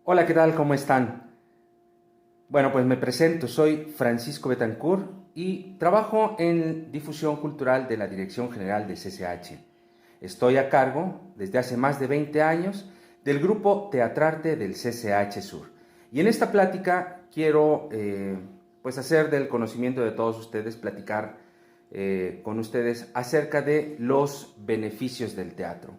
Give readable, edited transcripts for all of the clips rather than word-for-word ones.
Hola, ¿qué tal? ¿Cómo están? Bueno, pues me presento, soy Francisco Betancourt y trabajo en difusión cultural de la Dirección General de CCH. Estoy a cargo, desde hace más de 20 años, del grupo Teatrarte del CCH Sur. Y en esta plática quiero pues hacer del conocimiento de todos ustedes, platicar con ustedes acerca de los beneficios del teatro.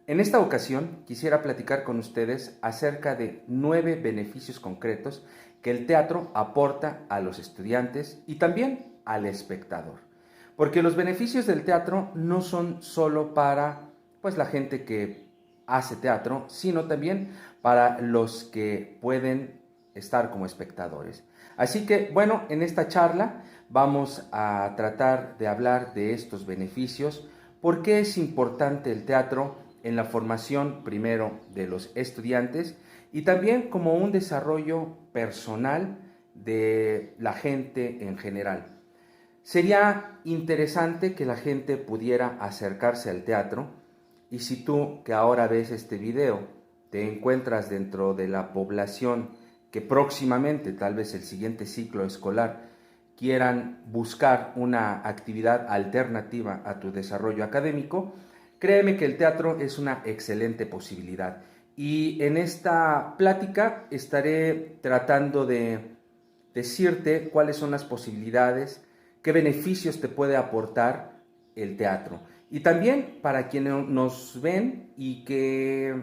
En esta ocasión quisiera platicar con ustedes acerca de 9 beneficios concretos que el teatro aporta a los estudiantes y también al espectador. Porque los beneficios del teatro no son solo para pues, la gente que hace teatro, sino también para los que pueden estar como espectadores. Así que, bueno, en esta charla vamos a tratar de hablar de estos beneficios, por qué es importante el teatro en la formación primero de los estudiantes y también como un desarrollo personal de la gente en general. Sería interesante que la gente pudiera acercarse al teatro y si tú que ahora ves este video te encuentras dentro de la población que próximamente, tal vez el siguiente ciclo escolar, quieran buscar una actividad alternativa a tu desarrollo académico, créeme que el teatro es una excelente posibilidad. Y en esta plática estaré tratando de decirte cuáles son las posibilidades, qué beneficios te puede aportar el teatro. Y también para quienes nos ven y que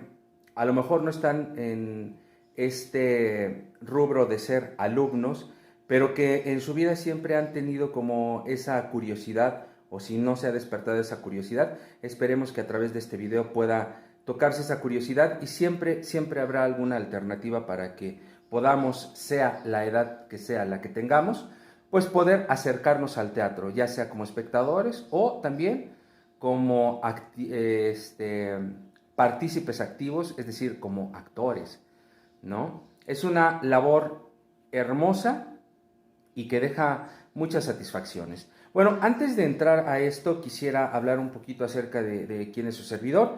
a lo mejor no están en este rubro de ser alumnos, pero que en su vida siempre han tenido como esa curiosidad, o si no se ha despertado esa curiosidad, esperemos que a través de este video pueda tocarse esa curiosidad y siempre habrá alguna alternativa para que podamos, sea la edad que sea la que tengamos, pues poder acercarnos al teatro, ya sea como espectadores o también como partícipes activos, es decir, como actores, ¿no? Es una labor hermosa y que deja muchas satisfacciones. Bueno, antes de entrar a esto, quisiera hablar un poquito acerca de quién es su servidor.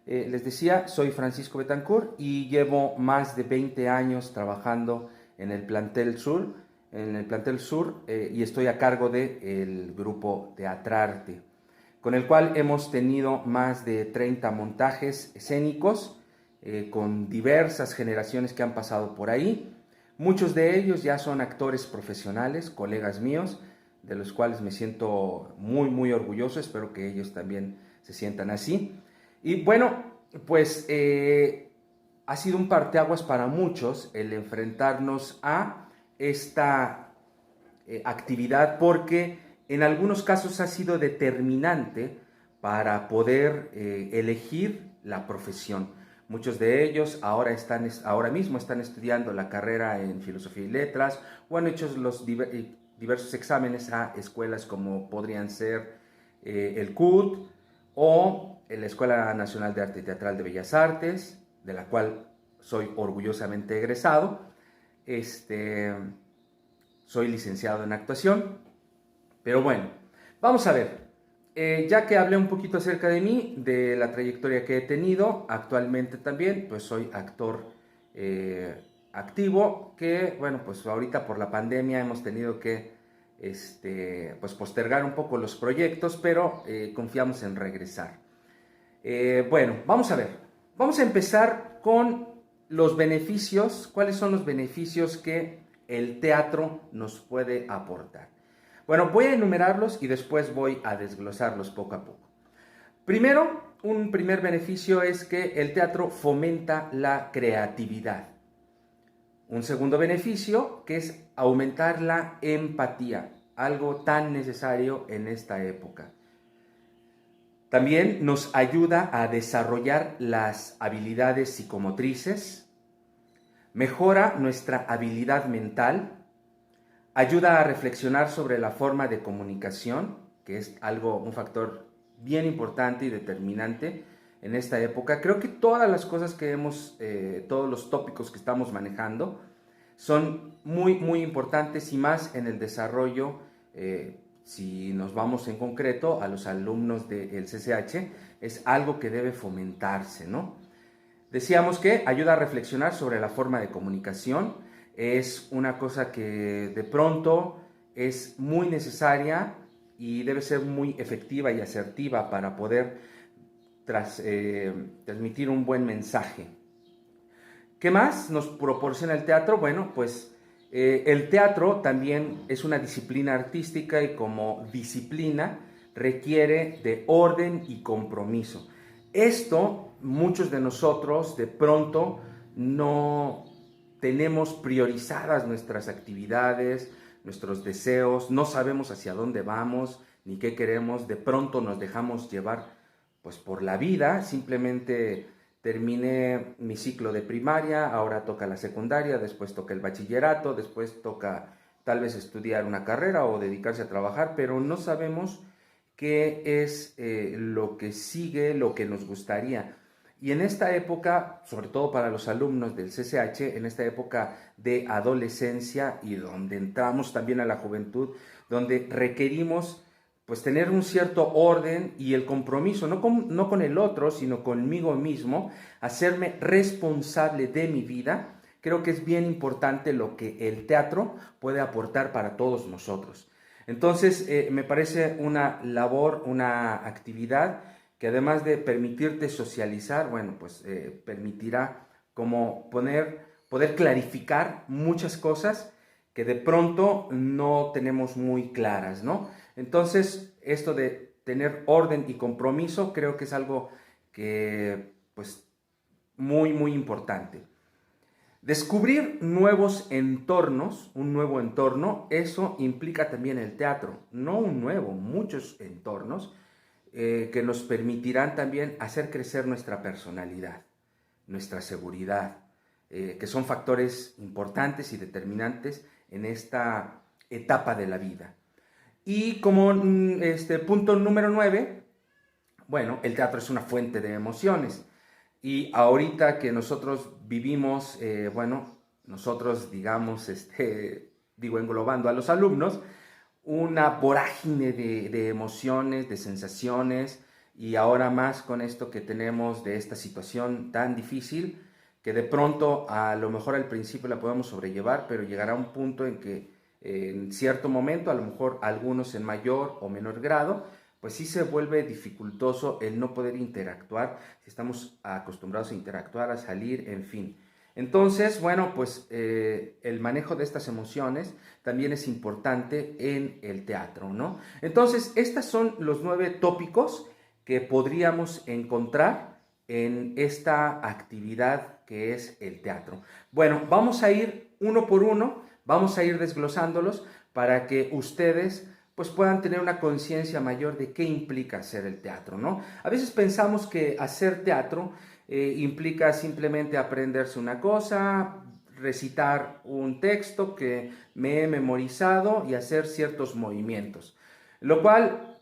Les decía, soy Francisco Betancourt y llevo más de 20 años trabajando en el plantel sur, y estoy a cargo del grupo Teatrarte, con el cual hemos tenido más de 30 montajes escénicos con diversas generaciones que han pasado por ahí. Muchos de ellos ya son actores profesionales, colegas míos, de los cuales me siento muy orgulloso. Espero que ellos también se sientan así. Y bueno, pues ha sido un parteaguas para muchos el enfrentarnos a esta actividad porque en algunos casos ha sido determinante para poder elegir la profesión. Muchos de ellos ahora mismo están estudiando la carrera en Filosofía y Letras o han hecho los diversos exámenes a escuelas como podrían ser el CUT o la Escuela Nacional de Arte Teatral de Bellas Artes, de la cual soy orgullosamente egresado. Soy licenciado en actuación, pero bueno, vamos a ver. Ya que hablé un poquito acerca de mí, de la trayectoria que he tenido, actualmente también, pues soy actor activo, que bueno, pues ahorita por la pandemia hemos tenido que pues postergar un poco los proyectos, pero confiamos en regresar. Bueno, vamos a ver. Vamos a empezar con los beneficios. ¿Cuáles son los beneficios que el teatro nos puede aportar? Bueno, voy a enumerarlos y después voy a desglosarlos poco a poco. Primero, un primer beneficio es que el teatro fomenta la creatividad. Un segundo beneficio que es aumentar la empatía, algo tan necesario en esta época. También nos ayuda a desarrollar las habilidades psicomotrices, mejora nuestra habilidad mental, ayuda a reflexionar sobre la forma de comunicación, que es un factor bien importante y determinante en esta época. Creo que todas las cosas que todos los tópicos que estamos manejando son muy importantes y más en el desarrollo, si nos vamos en concreto a los alumnos del CCH, es algo que debe fomentarse, ¿no? Decíamos que ayuda a reflexionar sobre la forma de comunicación. Es una cosa que de pronto es muy necesaria y debe ser muy efectiva y asertiva para poder transmitir un buen mensaje. ¿Qué más nos proporciona el teatro? Bueno, pues el teatro también es una disciplina artística y como disciplina requiere de orden y compromiso. Esto muchos de nosotros de pronto no tenemos priorizadas nuestras actividades, nuestros deseos, no sabemos hacia dónde vamos ni qué queremos, de pronto nos dejamos llevar pues por la vida, simplemente terminé mi ciclo de primaria, ahora toca la secundaria, después toca el bachillerato, después toca tal vez estudiar una carrera o dedicarse a trabajar, pero no sabemos qué es lo que sigue, lo que nos gustaría. Y en esta época, sobre todo para los alumnos del CCH, en esta época de adolescencia y donde entramos también a la juventud, donde requerimos pues tener un cierto orden y el compromiso, no con el otro, sino conmigo mismo, hacerme responsable de mi vida. Creo que es bien importante lo que el teatro puede aportar para todos nosotros. Entonces, me parece una labor, una actividad que además de permitirte socializar, bueno, pues permitirá como poder clarificar muchas cosas que de pronto no tenemos muy claras, ¿no? Entonces, esto de tener orden y compromiso creo que es algo que, pues, muy, muy importante. Descubrir nuevos entornos, un nuevo entorno, eso implica también el teatro, no un nuevo, muchos entornos que nos permitirán también hacer crecer nuestra personalidad, nuestra seguridad, que son factores importantes y determinantes en esta etapa de la vida. Y como punto número 9, bueno, el teatro es una fuente de emociones. Y ahorita que nosotros vivimos, bueno, nosotros digamos, digo englobando a los alumnos, una vorágine de emociones, de sensaciones, y ahora más con esto que tenemos de esta situación tan difícil, que de pronto a lo mejor al principio la podemos sobrellevar, pero llegará un punto en que en cierto momento, a lo mejor algunos en mayor o menor grado, pues sí se vuelve dificultoso el no poder interactuar, si estamos acostumbrados a interactuar, a salir, en fin. Entonces, bueno, pues el manejo de estas emociones también es importante en el teatro, ¿no? Entonces, estos son los 9 tópicos que podríamos encontrar en esta actividad que es el teatro. Bueno, vamos a ir uno por uno, vamos a ir desglosándolos para que ustedes pues puedan tener una conciencia mayor de qué implica hacer el teatro, ¿no? A veces pensamos que hacer teatro implica simplemente aprenderse una cosa, recitar un texto que me he memorizado y hacer ciertos movimientos, lo cual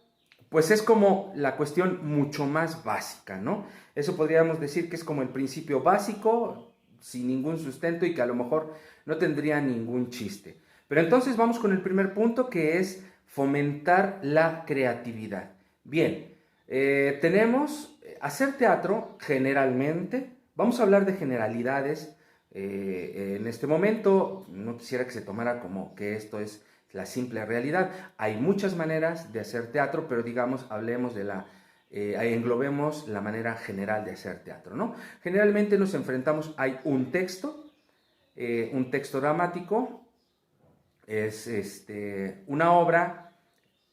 pues es como la cuestión mucho más básica, ¿no? Eso podríamos decir que es como el principio básico, sin ningún sustento y que a lo mejor no tendría ningún chiste. Pero entonces vamos con el primer punto, que es fomentar la creatividad. Bien, tenemos hacer teatro generalmente, vamos a hablar de generalidades en este momento, no quisiera que se tomara como que esto es la simple realidad. Hay muchas maneras de hacer teatro, pero digamos, hablemos de englobemos la manera general de hacer teatro, ¿no? Generalmente nos enfrentamos, hay un texto dramático, es una obra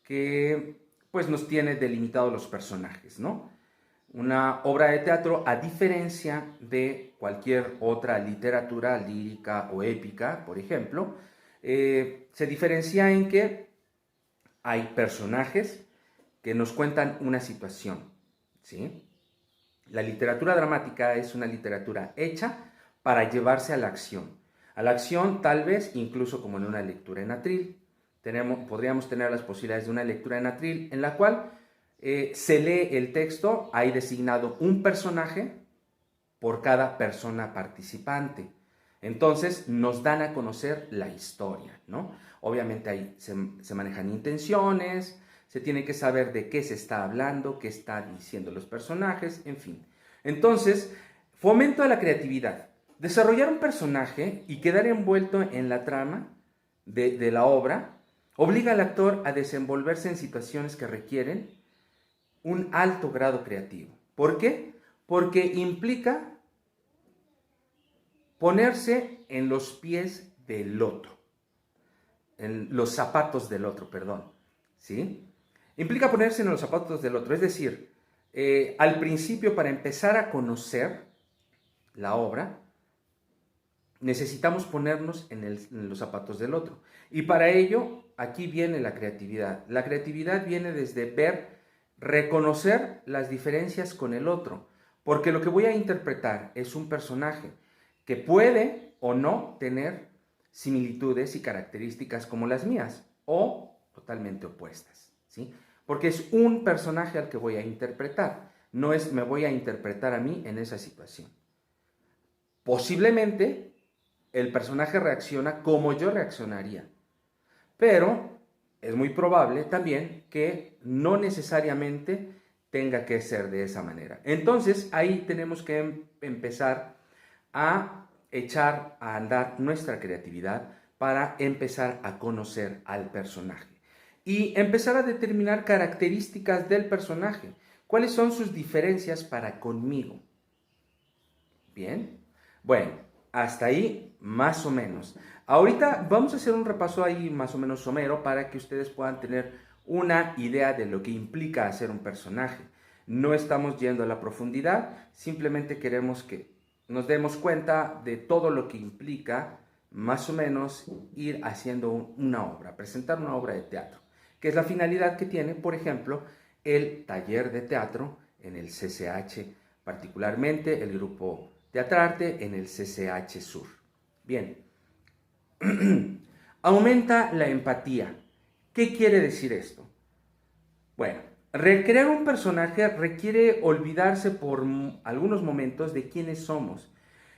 que pues nos tiene delimitados los personajes, ¿no? Una obra de teatro, a diferencia de cualquier otra literatura lírica o épica, por ejemplo, se diferencia en que hay personajes que nos cuentan una situación, ¿sí? La literatura dramática es una literatura hecha para llevarse a la acción. A la acción, tal vez, incluso como en una lectura en atril. Podríamos tener las posibilidades de una lectura en atril en la cual se lee el texto, hay designado un personaje por cada persona participante. Entonces nos dan a conocer la historia, ¿no? Obviamente ahí se manejan intenciones, se tiene que saber de qué se está hablando, qué están diciendo los personajes, en fin. Entonces, Fomento a la creatividad. Desarrollar un personaje y quedar envuelto en la trama de la obra obliga al actor a desenvolverse en situaciones que requieren un alto grado creativo. ¿Por qué? Porque implica ponerse en los pies del otro, en los zapatos del otro, perdón, ¿sí? Implica ponerse en los zapatos del otro, es decir, al principio, para empezar a conocer la obra, necesitamos ponernos en los zapatos del otro. Y para ello, aquí viene la creatividad. La creatividad viene desde reconocer las diferencias con el otro, porque lo que voy a interpretar es un personaje que puede o no tener similitudes y características como las mías, o totalmente opuestas, ¿sí? Porque es un personaje al que voy a interpretar, no es me voy a interpretar a mí en esa situación. Posiblemente el personaje reacciona como yo reaccionaría, pero es muy probable también que no necesariamente tenga que ser de esa manera. Entonces ahí tenemos que empezar a echar a andar nuestra creatividad para empezar a conocer al personaje y empezar a determinar características del personaje. ¿Cuáles son sus diferencias para conmigo? Bien, bueno, hasta ahí más o menos. Ahorita vamos a hacer un repaso ahí más o menos somero para que ustedes puedan tener una idea de lo que implica hacer un personaje. No estamos yendo a la profundidad, simplemente queremos que nos demos cuenta de todo lo que implica más o menos ir haciendo una obra, presentar una obra de teatro, que es la finalidad que tiene, por ejemplo, el taller de teatro en el CCH, particularmente el grupo Teatrarte en el CCH Sur. Bien, aumenta la empatía. ¿Qué quiere decir esto? Bueno, recrear un personaje requiere olvidarse por algunos momentos de quiénes somos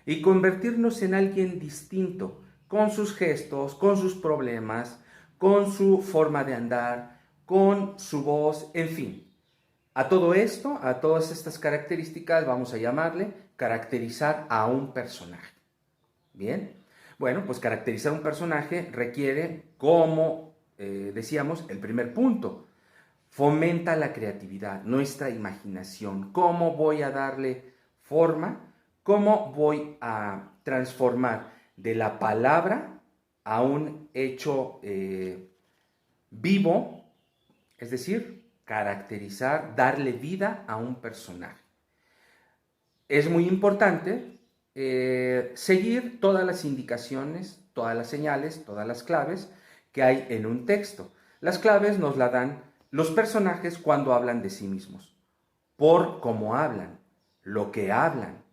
y convertirnos en alguien distinto, con sus gestos, con sus problemas, con su forma de andar, con su voz, en fin. A todo esto, a todas estas características, vamos a llamarle caracterizar a un personaje. Bien, bueno, pues caracterizar un personaje requiere, como decíamos, el primer punto, fomenta la creatividad, nuestra imaginación. ¿Cómo voy a darle forma? ¿Cómo voy a transformar de la palabra a un hecho vivo? Es decir, caracterizar, darle vida a un personaje. Es muy importante seguir todas las indicaciones, todas las señales, todas las claves que hay en un texto. Las claves nos las dan los personajes cuando hablan de sí mismos, por cómo hablan, lo que hablan,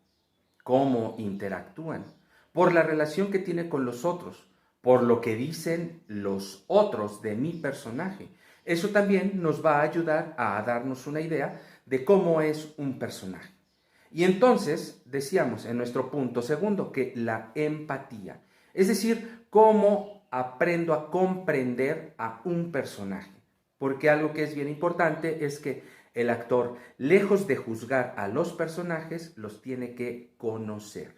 cómo interactúan, por la relación que tiene con los otros, por lo que dicen los otros de mi personaje. Eso también nos va a ayudar a darnos una idea de cómo es un personaje. Y entonces decíamos en nuestro punto segundo que la empatía, es decir, cómo aprendo a comprender a un personaje. Porque algo que es bien importante es que el actor, lejos de juzgar a los personajes, los tiene que conocer,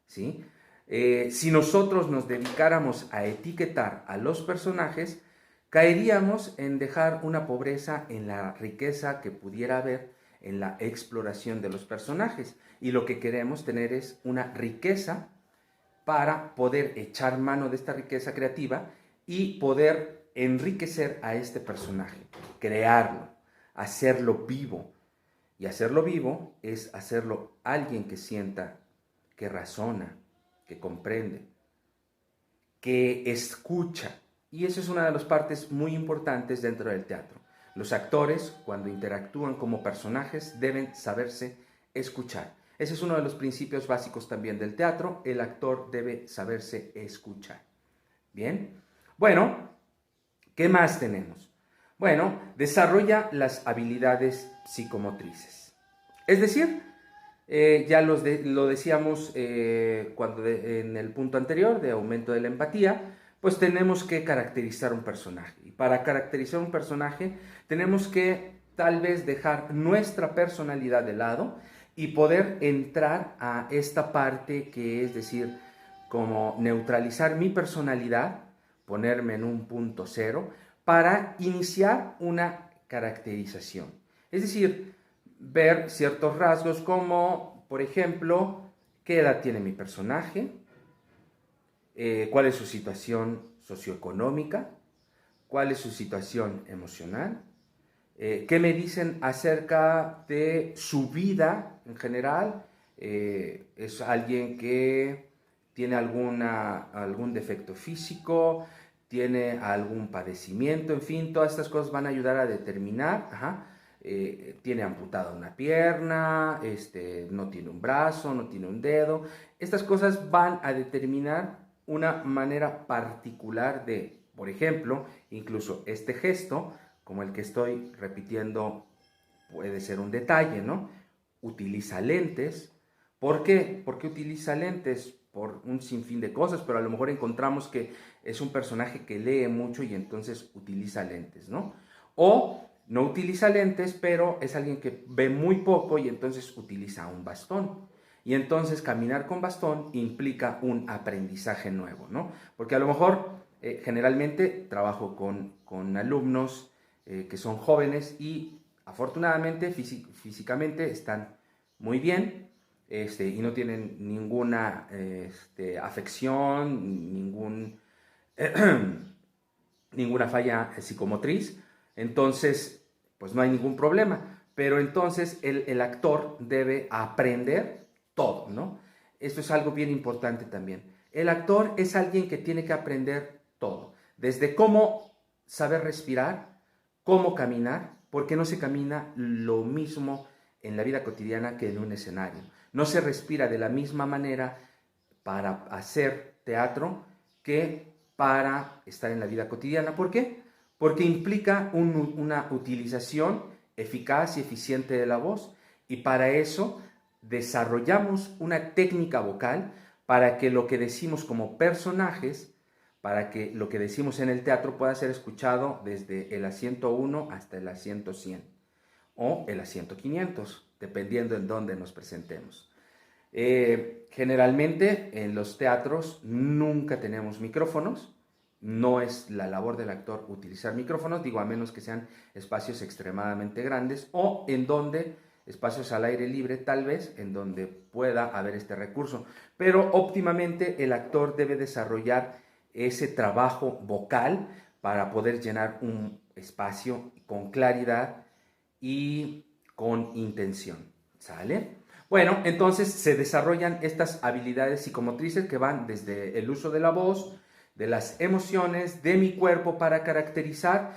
¿sí? Si nosotros nos dedicáramos a etiquetar a los personajes, caeríamos en dejar una pobreza en la riqueza que pudiera haber en la exploración de los personajes. Y lo que queremos tener es una riqueza para poder echar mano de esta riqueza creativa y poder enriquecer a este personaje, crearlo, hacerlo vivo. Y hacerlo vivo es hacerlo alguien que sienta, que razona, que comprende, que escucha. Y eso es una de las partes muy importantes dentro del teatro. Los actores, cuando interactúan como personajes, deben saberse escuchar. Ese es uno de los principios básicos también del teatro. El actor debe saberse escuchar. Bien, bueno, ¿qué más tenemos? Bueno, desarrolla las habilidades psicomotrices. Es decir, ya lo decíamos en el punto anterior de aumento de la empatía, pues tenemos que caracterizar un personaje. Y para caracterizar un personaje tenemos que tal vez dejar nuestra personalidad de lado y poder entrar a esta parte que es decir, como neutralizar mi personalidad, ponerme en un punto cero para iniciar una caracterización. Es decir, ver ciertos rasgos como, por ejemplo, qué edad tiene mi personaje, cuál es su situación socioeconómica, cuál es su situación emocional, qué me dicen acerca de su vida en general. Es alguien que tiene algún defecto físico, tiene algún padecimiento, en fin, todas estas cosas van a ayudar a determinar, tiene amputada una pierna, no tiene un brazo, no tiene un dedo. Estas cosas van a determinar una manera particular de, por ejemplo, incluso este gesto, como el que estoy repitiendo, puede ser un detalle, ¿no? Utiliza lentes. ¿Por qué? ¿Por qué utiliza lentes? Por un sinfín de cosas, pero a lo mejor encontramos que es un personaje que lee mucho y entonces utiliza lentes, ¿no? O no utiliza lentes, pero es alguien que ve muy poco y entonces utiliza un bastón. Y entonces caminar con bastón implica un aprendizaje nuevo, ¿no? Porque a lo mejor generalmente trabajo con alumnos que son jóvenes y afortunadamente físicamente están muy bien, y no tienen ninguna afección, ninguna falla psicomotriz, entonces pues no hay ningún problema, pero entonces el actor debe aprender todo, ¿no? Esto es algo bien importante también. El actor es alguien que tiene que aprender todo, desde cómo saber respirar, cómo caminar, porque no se camina lo mismo en la vida cotidiana que en un escenario. No se respira de la misma manera para hacer teatro que para estar en la vida cotidiana. ¿Por qué? Porque implica una utilización eficaz y eficiente de la voz y para eso desarrollamos una técnica vocal para que lo que decimos como personajes, para que lo que decimos en el teatro pueda ser escuchado desde el asiento 1 hasta el asiento 100 o el asiento 500, dependiendo en dónde nos presentemos. Generalmente en los teatros nunca tenemos micrófonos, no es la labor del actor utilizar micrófonos, digo a menos que sean espacios extremadamente grandes o en donde espacios al aire libre tal vez, en donde pueda haber este recurso, pero óptimamente el actor debe desarrollar ese trabajo vocal para poder llenar un espacio con claridad y con intención, ¿sale? Bueno, entonces se desarrollan estas habilidades psicomotrices que van desde el uso de la voz, de las emociones, de mi cuerpo para caracterizar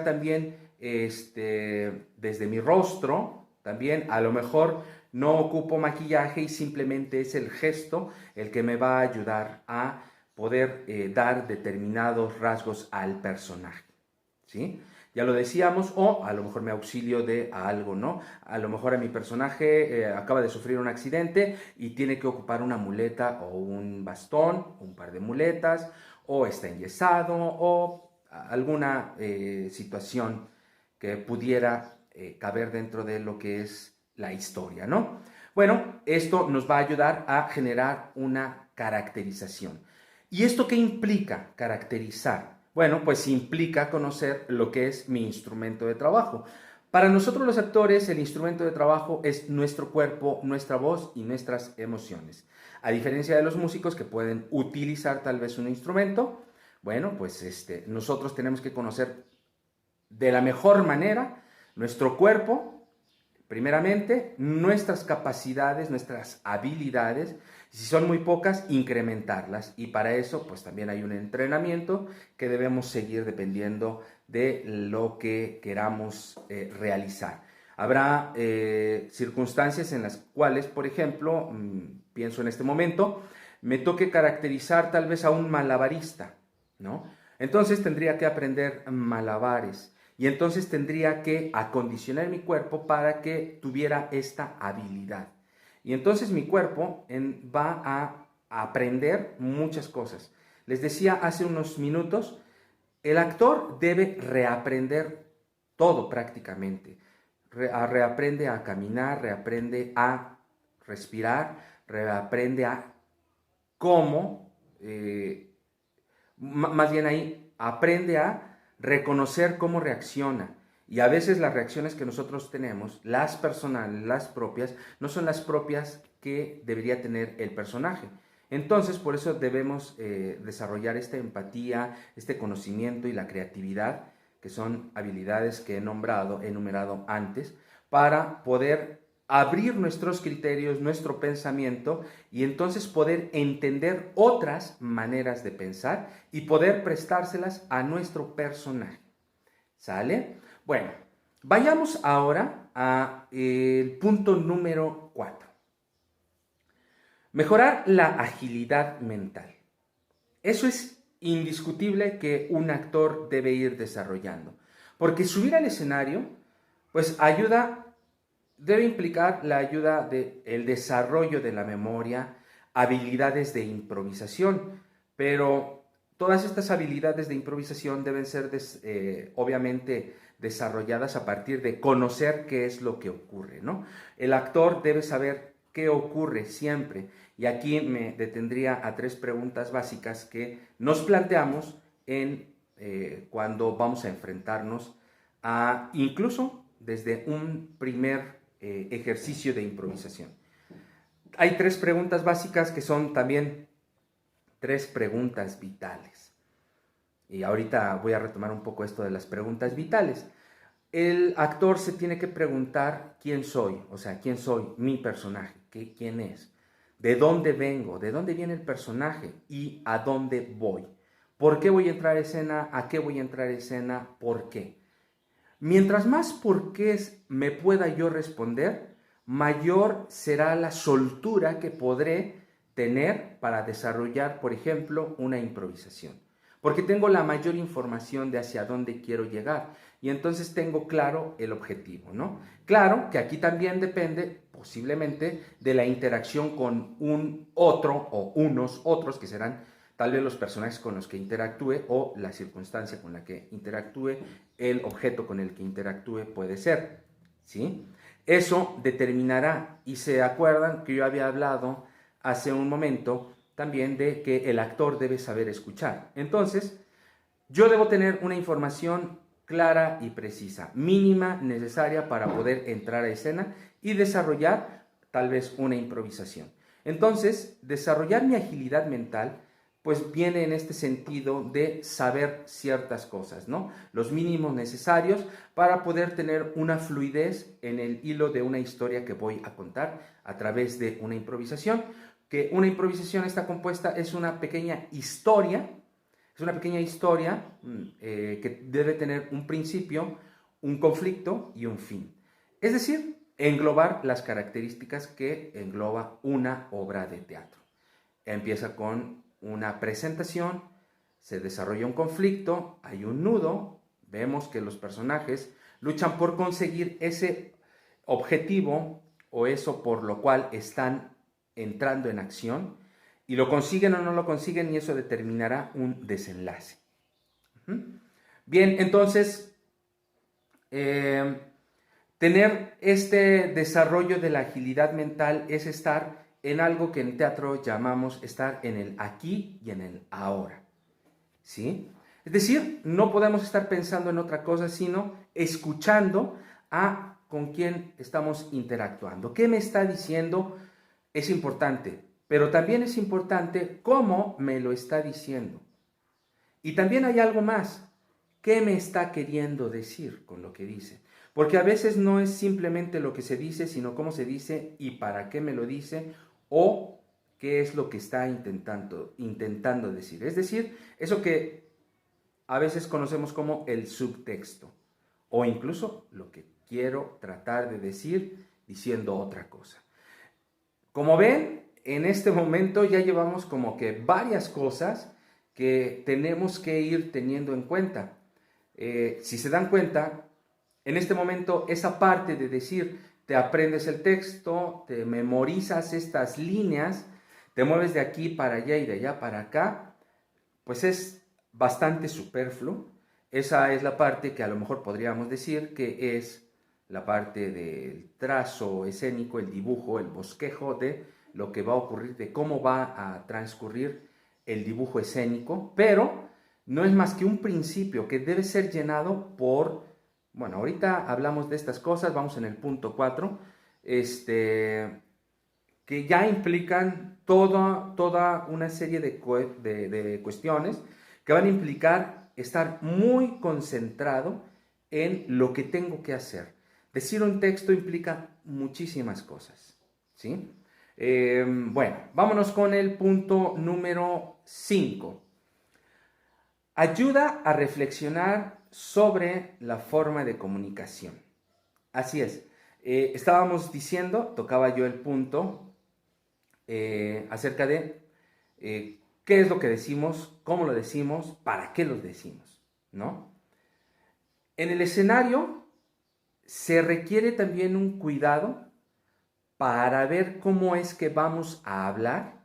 también desde mi rostro, también a lo mejor no ocupo maquillaje y simplemente es el gesto el que me va a ayudar a poder dar determinados rasgos al personaje, ¿sí? Ya lo decíamos, o a lo mejor me auxilio de algo, ¿no? A lo mejor a mi personaje acaba de sufrir un accidente y tiene que ocupar una muleta o un bastón, un par de muletas, o está enyesado, o alguna situación que pudiera caber dentro de lo que es la historia, ¿no? Bueno, esto nos va a ayudar a generar una caracterización. ¿Y esto qué implica caracterizar? Bueno, pues implica conocer lo que es mi instrumento de trabajo. Para nosotros los actores, el instrumento de trabajo es nuestro cuerpo, nuestra voz y nuestras emociones. A diferencia de los músicos que pueden utilizar tal vez un instrumento, bueno, pues nosotros tenemos que conocer de la mejor manera nuestro cuerpo, primeramente, nuestras capacidades, nuestras habilidades, si son muy pocas, incrementarlas. Y para eso, pues también hay un entrenamiento que debemos seguir dependiendo de lo que queramos realizar. Habrá circunstancias en las cuales, por ejemplo, pienso en este momento, me toque caracterizar tal vez a un malabarista, ¿no? Entonces tendría que aprender malabares. Y entonces tendría que acondicionar mi cuerpo para que tuviera esta habilidad. Y entonces mi cuerpo va a aprender muchas cosas. Les decía hace unos minutos, el actor debe reaprender todo prácticamente. reaprende a caminar, reaprende a respirar, reaprende a cómo, más bien ahí, aprende a reconocer cómo reacciona. Y a veces las reacciones que nosotros tenemos, las personales, las propias, no son las propias que debería tener el personaje. Entonces, por eso debemos desarrollar esta empatía, este conocimiento y la creatividad, que son habilidades que he enumerado antes, para poder abrir nuestros criterios, nuestro pensamiento y entonces poder entender otras maneras de pensar y poder prestárselas a nuestro personaje. ¿Sale? Bueno, vayamos ahora al punto número 4. Mejorar la agilidad mental. Eso es indiscutible que un actor debe ir desarrollando. Porque subir al escenario, pues debe implicar la ayuda del desarrollo de la memoria, habilidades de improvisación, pero todas estas habilidades de improvisación deben ser obviamente desarrolladas a partir de conocer qué es lo que ocurre, ¿no? El actor debe saber qué ocurre siempre, y aquí me detendría a 3 preguntas básicas que nos planteamos cuando vamos a enfrentarnos a, incluso desde un primer ejercicio de improvisación. Hay 3 preguntas básicas que son también 3 preguntas vitales. Y ahorita voy a retomar un poco esto de las preguntas vitales. El actor se tiene que preguntar quién soy, o sea, quién soy, mi personaje, quién es, de dónde vengo, de dónde viene el personaje y a dónde voy. ¿Por qué voy a entrar a escena? ¿A qué voy a entrar a escena? ¿Por qué? Mientras más por qué me pueda yo responder, mayor será la soltura que podré tener para desarrollar, por ejemplo, una improvisación. Porque tengo la mayor información de hacia dónde quiero llegar y entonces tengo claro el objetivo, ¿no? Claro que aquí también depende posiblemente de la interacción con un otro o unos otros que serán tal vez los personajes con los que interactúe o la circunstancia con la que interactúe, el objeto con el que interactúe puede ser, ¿sí? Eso determinará, y se acuerdan que yo había hablado hace un momento también de que el actor debe saber escuchar. Entonces, yo debo tener una información clara y precisa, mínima, necesaria para poder entrar a escena y desarrollar tal vez una improvisación. Entonces, desarrollar mi agilidad mental pues viene en este sentido de saber ciertas cosas, ¿no? Los mínimos necesarios para poder tener una fluidez en el hilo de una historia que voy a contar a través de una improvisación, que una improvisación está compuesta, es una pequeña historia que debe tener un principio, un conflicto y un fin. Es decir, englobar las características que engloba una obra de teatro. Empieza con una presentación, se desarrolla un conflicto, hay un nudo, vemos que los personajes luchan por conseguir ese objetivo o eso por lo cual están entrando en acción, y lo consiguen o no lo consiguen, y eso determinará un desenlace. Bien, entonces, tener este desarrollo de la agilidad mental es estar en algo que en teatro llamamos estar en el aquí y en el ahora, ¿sí? Es decir, no podemos estar pensando en otra cosa, sino escuchando a con quién estamos interactuando. ¿Qué me está diciendo? Es importante, pero también es importante cómo me lo está diciendo. Y también hay algo más. ¿Qué me está queriendo decir con lo que dice? Porque a veces no es simplemente lo que se dice, sino cómo se dice y para qué me lo dice o qué es lo que está intentando decir. Es decir, eso que a veces conocemos como el subtexto o incluso lo que quiero tratar de decir diciendo otra cosa. Como ven, en este momento ya llevamos como que varias cosas que tenemos que ir teniendo en cuenta. Si se dan cuenta, en este momento esa parte de decir, te aprendes el texto, te memorizas estas líneas, te mueves de aquí para allá y de allá para acá, pues es bastante superfluo. Esa es la parte que a lo mejor podríamos decir que es la parte del trazo escénico, el dibujo, el bosquejo de lo que va a ocurrir, de cómo va a transcurrir el dibujo escénico, pero no es más que un principio que debe ser llenado por, bueno, ahorita hablamos de estas cosas, vamos en el punto 4, que ya implican toda una serie de cuestiones que van a implicar estar muy concentrado en lo que tengo que hacer. Decir un texto implica muchísimas cosas, ¿sí? Bueno, vámonos con el punto número 5. Ayuda a reflexionar sobre la forma de comunicación. Así es. Estábamos diciendo, tocaba yo el punto acerca de qué es lo que decimos, cómo lo decimos, para qué lo decimos, ¿no? En el escenario se requiere también un cuidado para ver cómo es que vamos a hablar,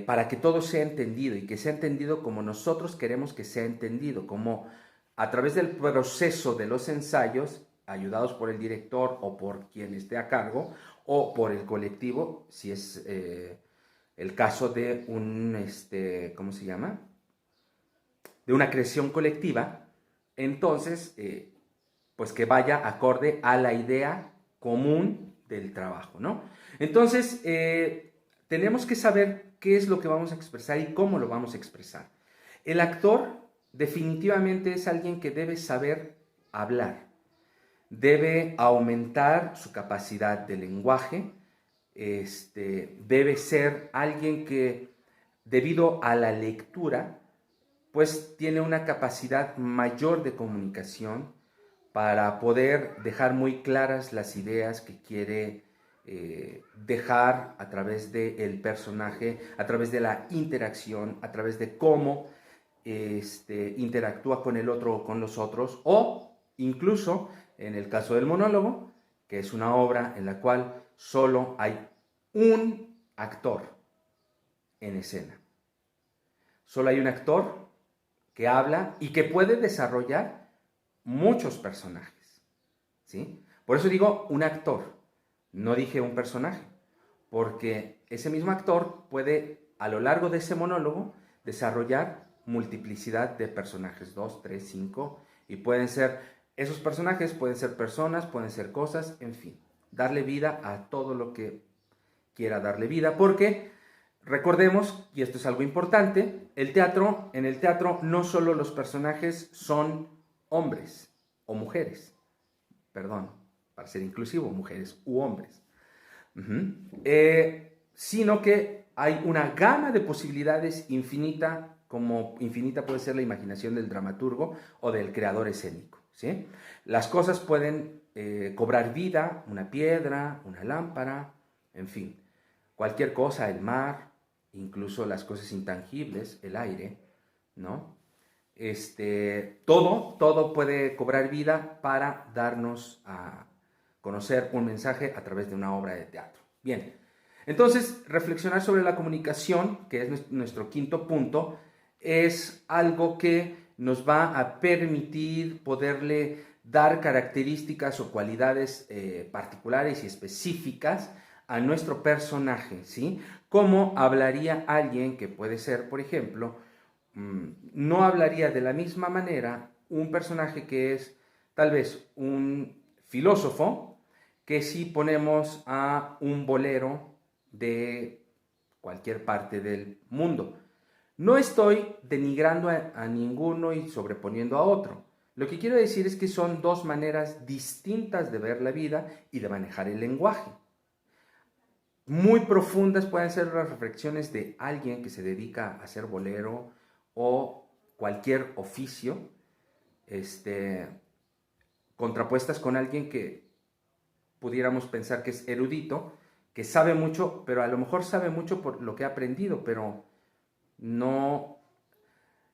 para que todo sea entendido y que sea entendido como nosotros queremos que sea entendido, como a través del proceso de los ensayos, ayudados por el director o por quien esté a cargo, o por el colectivo, si es el caso de ¿cómo se llama? De una creación colectiva, entonces, pues que vaya acorde a la idea común del trabajo, ¿no? Entonces, tenemos que saber qué es lo que vamos a expresar y cómo lo vamos a expresar. El actor definitivamente es alguien que debe saber hablar, debe aumentar su capacidad de lenguaje, debe ser alguien que, debido a la lectura, pues tiene una capacidad mayor de comunicación para poder dejar muy claras las ideas que quiere dejar a través del personaje, a través de la interacción, a través de cómo interactúa con el otro o con los otros, o incluso en el caso del monólogo, que es una obra en la cual solo hay un actor en escena. Solo hay un actor que habla y que puede desarrollar muchos personajes, ¿sí? Por eso digo un actor, no dije un personaje, porque ese mismo actor puede, a lo largo de ese monólogo, desarrollar multiplicidad de personajes, 2, 3, 5, y pueden ser, esos personajes pueden ser personas, pueden ser cosas, en fin, darle vida a todo lo que quiera darle vida, porque recordemos, y esto es algo importante, en el teatro no solo los personajes son hombres o mujeres, perdón, para ser inclusivo, mujeres u hombres, sino que hay una gama de posibilidades infinita, como infinita puede ser la imaginación del dramaturgo o del creador escénico, ¿sí? Las cosas pueden cobrar vida, una piedra, una lámpara, en fin, cualquier cosa, el mar, incluso las cosas intangibles, el aire, ¿no? Todo puede cobrar vida para darnos a conocer un mensaje a través de una obra de teatro. Bien, entonces reflexionar sobre la comunicación, que es nuestro quinto punto, es algo que nos va a permitir poderle dar características o cualidades particulares y específicas a nuestro personaje, ¿sí? ¿Cómo hablaría alguien que puede ser, por ejemplo, no hablaría de la misma manera un personaje que es tal vez un filósofo que si ponemos a un bolero de cualquier parte del mundo? No estoy denigrando a ninguno y sobreponiendo a otro. Lo que quiero decir es que son dos maneras distintas de ver la vida y de manejar el lenguaje. Muy profundas pueden ser las reflexiones de alguien que se dedica a hacer bolero o cualquier oficio, contrapuestas con alguien que pudiéramos pensar que es erudito, que sabe mucho, pero a lo mejor sabe mucho por lo que ha aprendido, pero no...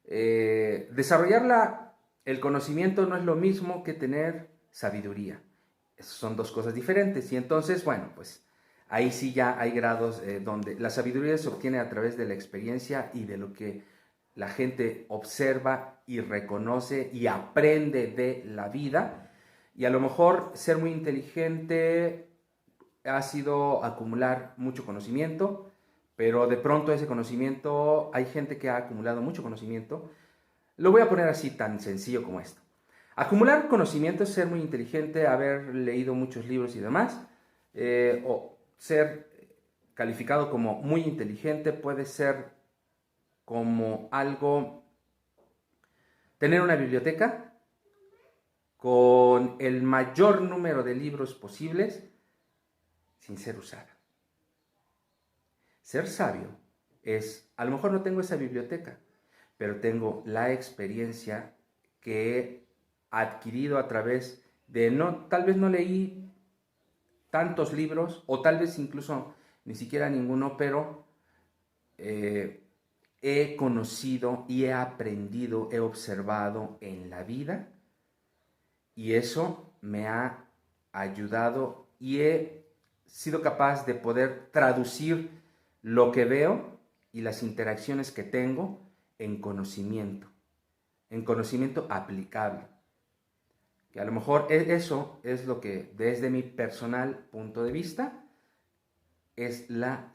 desarrollar el conocimiento no es lo mismo que tener sabiduría. Son dos cosas diferentes. Y entonces, bueno, pues ahí sí ya hay grados donde la sabiduría se obtiene a través de la experiencia y de lo que la gente observa y reconoce y aprende de la vida. Y a lo mejor ser muy inteligente ha sido acumular mucho conocimiento, pero de pronto ese conocimiento, hay gente que ha acumulado mucho conocimiento. Lo voy a poner así, tan sencillo como esto. Acumular conocimiento es ser muy inteligente, haber leído muchos libros y demás, o ser calificado como muy inteligente puede ser como algo, tener una biblioteca con el mayor número de libros posibles sin ser usada. Ser sabio es, a lo mejor no tengo esa biblioteca, pero tengo la experiencia que he adquirido a través de, no, tal vez no leí tantos libros, o tal vez incluso ni siquiera ninguno, pero he conocido y he aprendido, he observado en la vida, y eso me ha ayudado y he sido capaz de poder traducir lo que veo y las interacciones que tengo en conocimiento aplicable. Que a lo mejor eso es lo que desde mi personal punto de vista es la